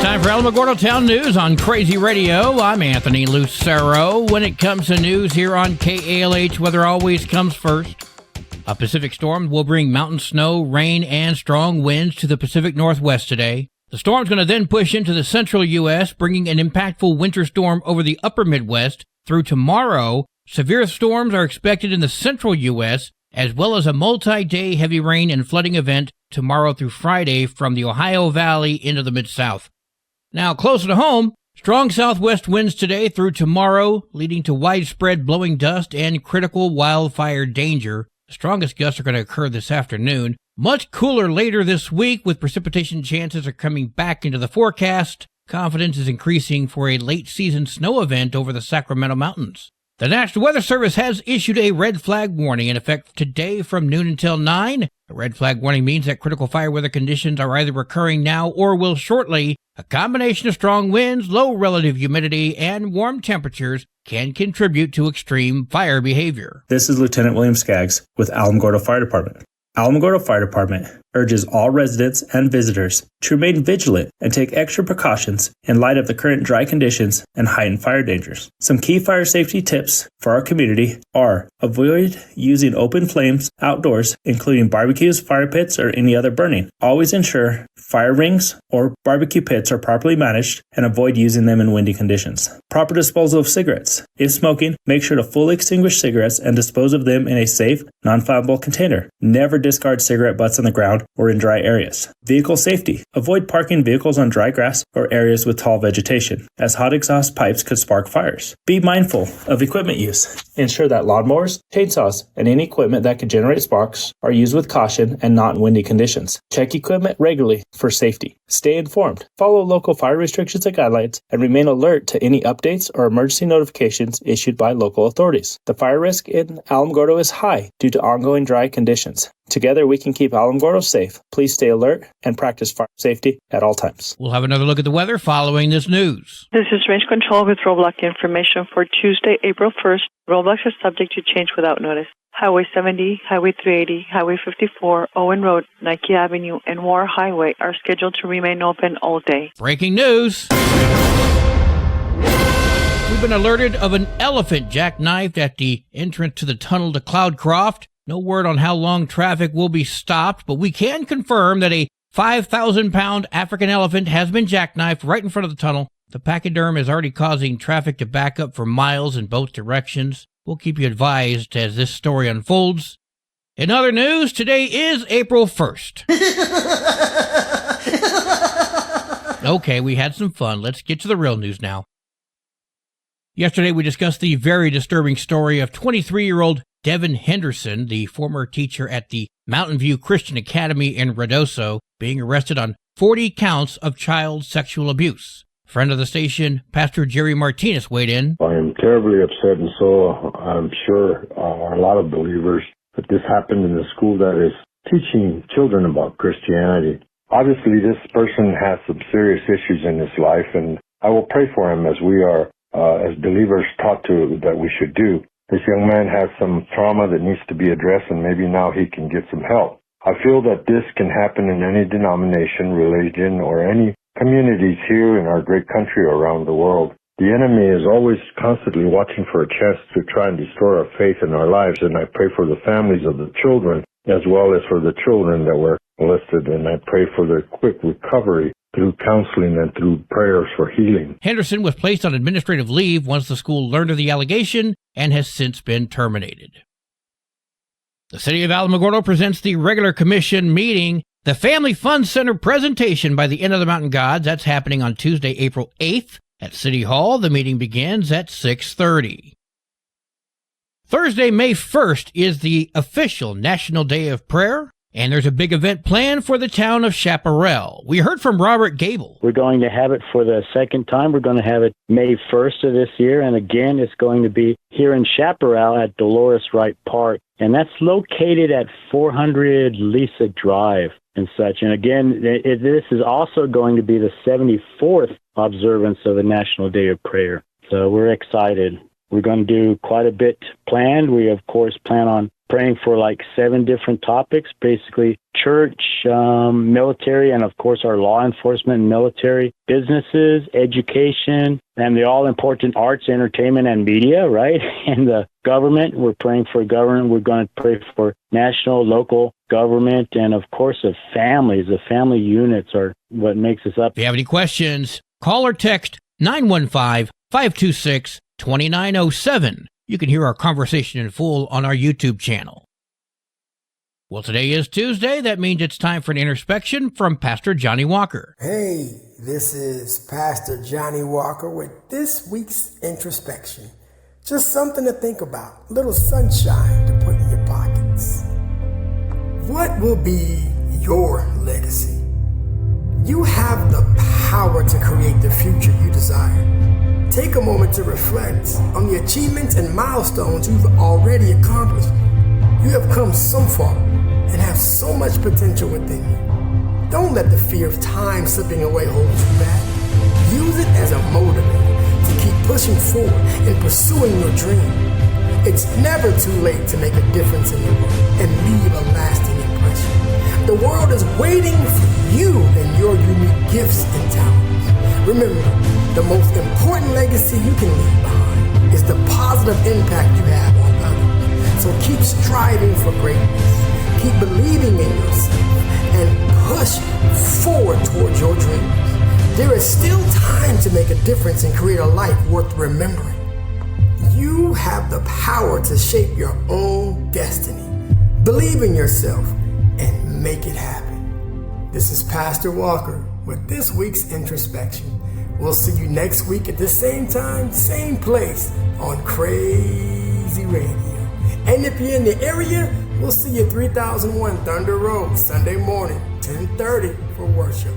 Time for Alamogordo Town News on Crazy Radio. I'm Anthony Lucero. When it comes to news here on KALH, weather always comes first. A Pacific storm will bring mountain snow, rain, and strong winds to the Pacific Northwest today. The storm's going to then push into the central U.S., bringing an impactful winter storm over the upper Midwest through tomorrow. Severe storms are expected in the central U.S., as well as a multi-day heavy rain and flooding event tomorrow through Friday from the Ohio Valley into the Mid-South. Now, closer to home, strong southwest winds today through tomorrow, leading to widespread blowing dust and critical wildfire danger. The strongest gusts are going to occur this afternoon. Much cooler later this week, with precipitation chances are coming back into the forecast. Confidence is increasing for a late-season snow event over the Sacramento Mountains. The National Weather Service has issued a red flag warning in effect today from noon until 9. The red flag warning means that critical fire weather conditions are either occurring now or will shortly. A combination of strong winds, low relative humidity, and warm temperatures can contribute to extreme fire behavior. This is Lieutenant William Skaggs with Alamogordo Fire Department. Alamogordo Fire Department urges all residents and visitors to remain vigilant and take extra precautions in light of the current dry conditions and heightened fire dangers. Some key fire safety tips for our community are: avoid using open flames outdoors, including barbecues, fire pits, or any other burning. Always ensure fire rings or barbecue pits are properly managed and avoid using them in windy conditions. Proper disposal of cigarettes. If smoking, make sure to fully extinguish cigarettes and dispose of them in a safe, non-flammable container. Never discard cigarette butts on the ground or in dry areas. Vehicle safety. Avoid parking vehicles on dry grass or areas with tall vegetation, as hot exhaust pipes could spark fires. Be mindful of equipment use. Ensure that lawnmowers, chainsaws, and any equipment that could generate sparks are used with caution and not in windy conditions. Check equipment regularly for safety. Stay informed. Follow local fire restrictions and guidelines, and remain alert to any updates or emergency notifications issued by local authorities. The fire risk in Alamogordo is high due to ongoing dry conditions. Together, we can keep Alamogordo safe. Please stay alert and practice fire safety at all times. We'll have another look at the weather following this news. This is Range Control with roadblock information for Tuesday, April 1st. Roadblocks are subject to change without notice. Highway 70, Highway 380, Highway 54, Owen Road, Nike Avenue, and War Highway are scheduled to remain open all day. Breaking news. We've been alerted of an elephant jackknifed at the entrance to the tunnel to Cloudcroft. No word on how long traffic will be stopped, but we can confirm that a 5,000-pound African elephant has been jackknifed right in front of the tunnel. The pachyderm is already causing traffic to back up for miles in both directions. We'll keep you advised as this story unfolds. In other news, today is April 1st. Okay, we had some fun. Let's get to the real news now. Yesterday, we discussed the very disturbing story of 23-year-old Devin Henderson, the former teacher at the Mountain View Christian Academy in Ruidoso, being arrested on 40 counts of child sexual abuse. Friend of the station, Pastor Jerry Martinez, weighed in. I am terribly upset, and so I'm sure a lot of believers that this happened in a school that is teaching children about Christianity. Obviously, this person has some serious issues in his life, and I will pray for him as we are, as believers, taught to that we should do. This young man has some trauma that needs to be addressed, and maybe now he can get some help. I feel that this can happen in any denomination, religion, or any communities here in our great country or around the world. The enemy is always constantly watching for a chance to try and destroy our faith in our lives, and I pray for the families of the children as well as for the children that were molested, and I pray for their quick recovery through counseling and through prayers for healing. Henderson was placed on administrative leave once the school learned of the allegation and has since been terminated. The City of Alamogordo presents the regular commission meeting, the Family Fun Center presentation by the Inn of the Mountain Gods. That's happening on Tuesday, April 8th at City Hall. The meeting begins at 6:30. Thursday, May 1st is the official National Day of Prayer, and there's a big event planned for the town of Chaparral. We heard from Robert Gable. We're going to have it for the second time. We're going to have it May 1st of this year, and again, it's going to be here in Chaparral at Dolores Wright Park, and that's located at 400 Lisa Drive and such. And again, this is also going to be the 74th observance of the National Day of Prayer. So we're excited. We're going to do quite a bit planned. We, of course, plan on praying for like 7 different topics, basically church, military, and of course our law enforcement and military, businesses, education, and the all-important arts, entertainment, and media, right? And the government, we're praying for government. We're going to pray for national, local government, and of course the families. The family units are what makes us up. If you have any questions, call or text 915-526-2907. You can hear our conversation in full on our YouTube channel. Well, today is Tuesday. That means it's time for an introspection from Pastor Johnny Walker. Hey, this is Pastor Johnny Walker with this week's introspection. Just something to think about, a little sunshine to put in your pockets. What will be your legacy? You have the power to create the future you desire. Take a moment to reflect on the achievements and milestones you've already accomplished. You have come so far and have so much potential within you. Don't let the fear of time slipping away hold you back. Use it as a motivator to keep pushing forward and pursuing your dream. It's never too late to make a difference in the world and leave a lasting impression. The world is waiting for you and your unique gifts and talents. Remember, the most important legacy you can leave behind is the positive impact you have on others. So keep striving for greatness, keep believing in yourself, and push forward towards your dreams. There is still time to make a difference and create a life worth remembering. You have the power to shape your own destiny. Believe in yourself and make it happen. This is Pastor Walker with this week's introspection. We'll see you next week at the same time, same place on Crazy Radio. And if you're in the area, we'll see you 3001 Thunder Road, Sunday morning, 10:30 for worship.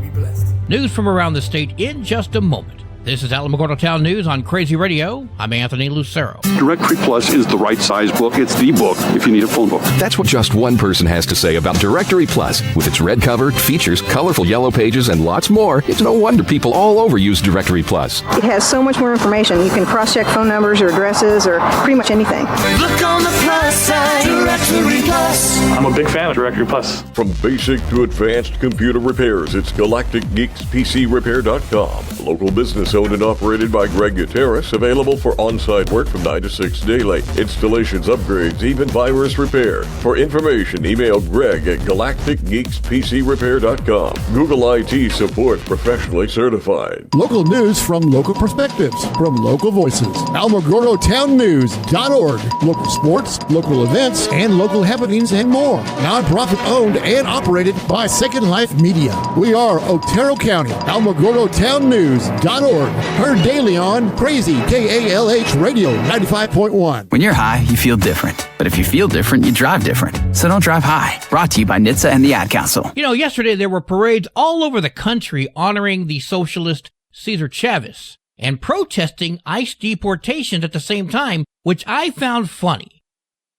Be blessed. News from around the state in just a moment. This is Alamogordo Town News on Crazy Radio. I'm Anthony Lucero. Directory Plus is the right size book. It's the book if you need a phone book. That's what just one person has to say about Directory Plus. With its red cover, features, colorful yellow pages, and lots more, it's no wonder people all over use Directory Plus. It has so much more information. You can cross-check phone numbers or addresses or pretty much anything. Look on the plus side, Directory Plus. I'm a big fan of Directory Plus. From basic to advanced computer repairs, it's GalacticGeeksPCRepair.com. Local business owned and operated by Greg Gutierrez, available for on-site work from 9 to 6 daily. Installations, upgrades, even virus repair. For information, email Greg at GalacticGeeksPCRepair.com. Google IT support, professionally certified. Local news from local perspectives, from local voices. AlamogordoTownNews.org. Local sports, local events, and local happenings and more. Nonprofit owned and operated by Second Life Media. We are Otero County. AlamogordoTownNews.org. Heard daily on Crazy KALH Radio 95.1. When you're high, you feel different. But if you feel different, you drive different. So don't drive high. Brought to you by NHTSA and the Ad Council. You know, yesterday there were parades all over the country honoring the socialist Cesar Chavez and protesting ICE deportations at the same time, which I found funny.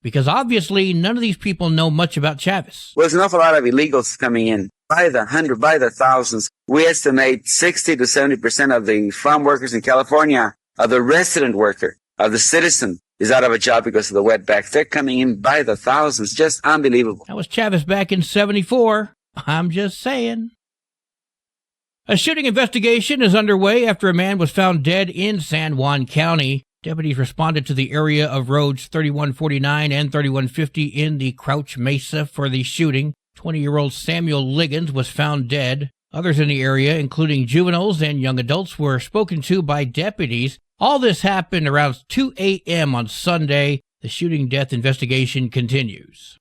Because obviously none of these people know much about Chavez. Well, there's an awful lot of illegals coming in. By the hundred, by the thousands. We estimate 60 to 70% of the farm workers in California, of the resident worker, of the citizen, is out of a job because of the wetbacks. They're coming in by the thousands. Just unbelievable. That was Chavez back in 74. I'm just saying. A shooting investigation is underway after a man was found dead in San Juan County. Deputies responded to the area of roads 3149 and 3150 in the Crouch Mesa for the shooting. 20-year-old Samuel Liggins was found dead. Others in the area, including juveniles and young adults, were spoken to by deputies. All this happened around 2 a.m. on Sunday. The shooting death investigation continues.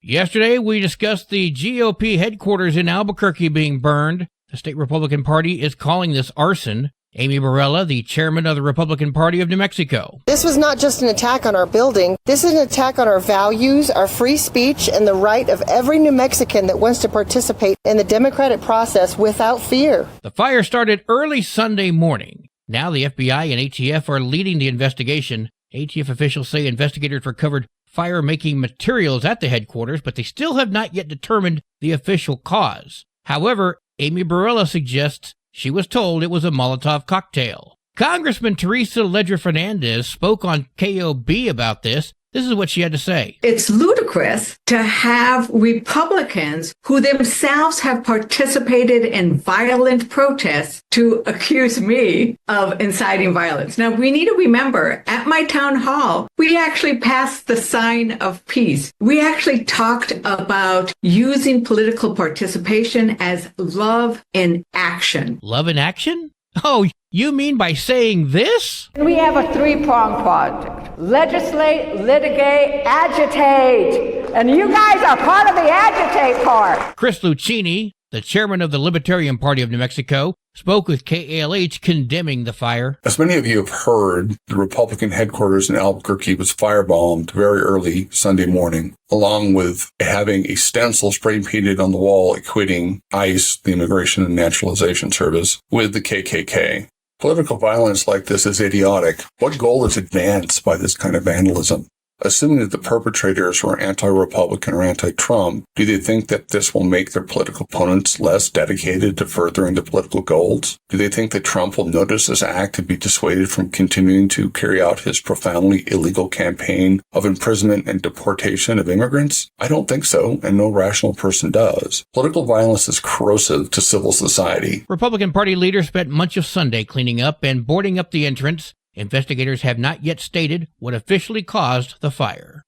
Yesterday, we discussed the GOP headquarters in Albuquerque being burned. The state Republican Party is calling this arson. Amy Barella, the chairman of the Republican Party of New Mexico. This was not just an attack on our building. This is an attack on our values, our free speech, and the right of every New Mexican that wants to participate in the democratic process without fear. The fire started early Sunday morning. Now the FBI and ATF are leading the investigation. ATF officials say investigators recovered fire-making materials at the headquarters, but they still have not yet determined the official cause. However, Amy Barella suggests she was told it was a Molotov cocktail. Congressman Teresa Ledger Fernandez spoke on KOB about this. This is what she had to say. It's ludicrous to have Republicans who themselves have participated in violent protests to accuse me of inciting violence. Now, we need to remember, at my town hall, we actually passed the sign of peace. We actually talked about using political participation as love in action. Love in action? Oh, you mean by saying this? We have a three-pronged project. Legislate, litigate, agitate. And you guys are part of the agitate part. Chris Lucchini, the chairman of the Libertarian Party of New Mexico, spoke with KALH condemning the fire. As many of you have heard, the Republican headquarters in Albuquerque was firebombed very early Sunday morning, along with having a stencil spray painted on the wall equating ICE, the Immigration and Naturalization Service, with the KKK. Political violence like this is idiotic. What goal is advanced by this kind of vandalism? Assuming that the perpetrators were anti-Republican or anti-Trump, do they think that this will make their political opponents less dedicated to furthering their political goals? Do they think that Trump will notice this act and be dissuaded from continuing to carry out his profoundly illegal campaign of imprisonment and deportation of immigrants? I don't think so, and no rational person does. Political violence is corrosive to civil society. Republican Party leaders spent much of Sunday cleaning up and boarding up the entrance. Investigators have not yet stated what officially caused the fire.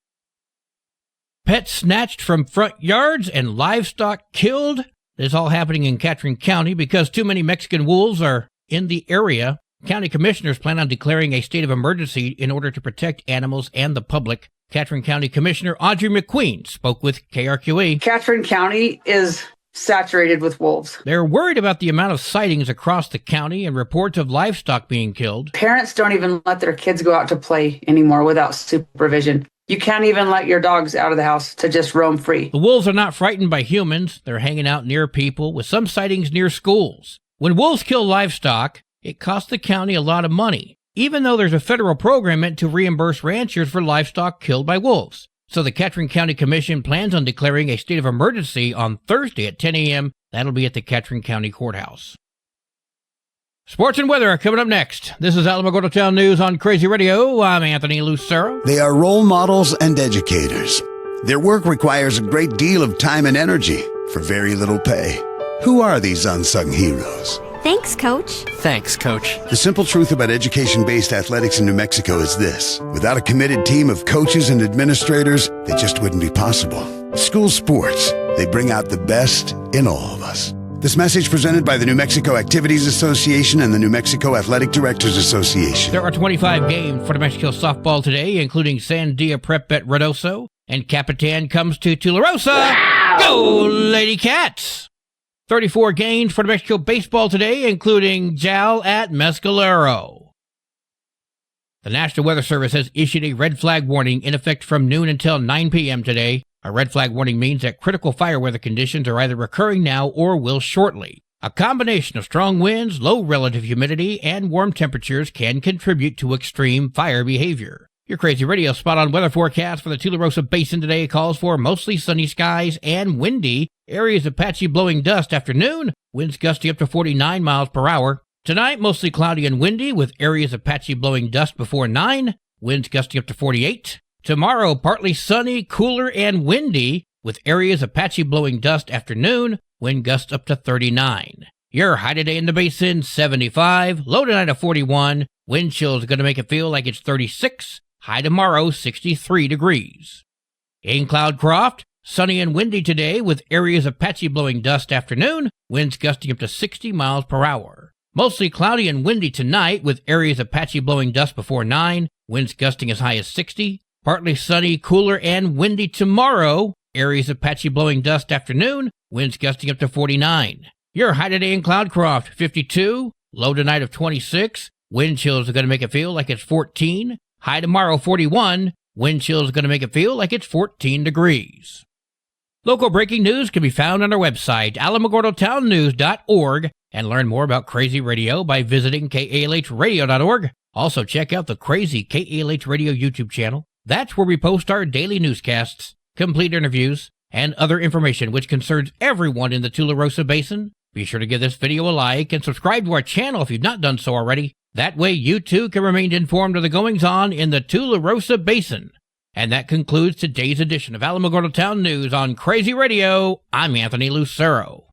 Pets snatched from front yards and livestock killed. This is all happening in Catron County because too many Mexican wolves are in the area. County commissioners plan on declaring a state of emergency in order to protect animals and the public. Catron County Commissioner Audrey McQueen spoke with KRQE. Catron County is saturated with wolves. They're worried about the amount of sightings across the county and reports of livestock being killed. Parents don't even let their kids go out to play anymore without supervision. You can't even let your dogs out of the house to just roam free. The wolves are not frightened by humans. They're hanging out near people, with some sightings near schools. When wolves kill livestock, it costs the county a lot of money, even though there's a federal program meant to reimburse ranchers for livestock killed by wolves. So the Catron County Commission plans on declaring a state of emergency on Thursday at 10 a.m. That'll be at the Catron County Courthouse. Sports and weather are coming up next. This is Alamogordo Town News on Crazy Radio. I'm Anthony Lucero. They are role models and educators. Their work requires a great deal of time and energy for very little pay. Who are these unsung heroes? Thanks, Coach. Thanks, Coach. The simple truth about education-based athletics in New Mexico is this. Without a committed team of coaches and administrators, it just wouldn't be possible. School sports, they bring out the best in all of us. This message presented by the New Mexico Activities Association and the New Mexico Athletic Directors Association. There are 25 games for New Mexico softball today, including Sandia Prep at Redoso, and Capitan comes to Tularosa. Wow! Go, Lady Cats! 34 games for New Mexico baseball today, including JAL at Mescalero. The National Weather Service has issued a red flag warning in effect from noon until 9 p.m. today. A red flag warning means that critical fire weather conditions are either occurring now or will shortly. A combination of strong winds, low relative humidity, and warm temperatures can contribute to extreme fire behavior. Your Crazy Radio spot-on weather forecast for the Tularosa Basin today calls for mostly sunny skies and windy. Areas of patchy blowing dust afternoon. Winds gusty up to 49 miles per hour. Tonight, mostly cloudy and windy with areas of patchy blowing dust before 9. Winds gusty up to 48. Tomorrow, partly sunny, cooler, and windy with areas of patchy blowing dust afternoon. Wind gusts up to 39. Your high today in the basin, 75. Low tonight of 41. Wind chills are going to make it feel like it's 36. High tomorrow, 63 degrees. In Cloudcroft, sunny and windy today with areas of patchy blowing dust afternoon. Winds gusting up to 60 miles per hour. Mostly cloudy and windy tonight with areas of patchy blowing dust before 9. Winds gusting as high as 60. Partly sunny, cooler, and windy tomorrow. Areas of patchy blowing dust afternoon. Winds gusting up to 49. Your high today in Cloudcroft, 52. Low tonight of 26. Wind chills are going to make it feel like it's 14. High tomorrow, 41. Wind chills are going to make it feel like it's 14 degrees. Local breaking news can be found on our website, alamogordotownnews.org, and learn more about Crazy Radio by visiting kalhradio.org. Also, check out the Crazy KALH Radio YouTube channel. That's where we post our daily newscasts, complete interviews, and other information which concerns everyone in the Tularosa Basin. Be sure to give this video a like and subscribe to our channel if you've not done so already. That way you too can remain informed of the goings-on in the Tularosa Basin. And that concludes today's edition of Alamogordo Town News on Crazy Radio. I'm Anthony Lucero.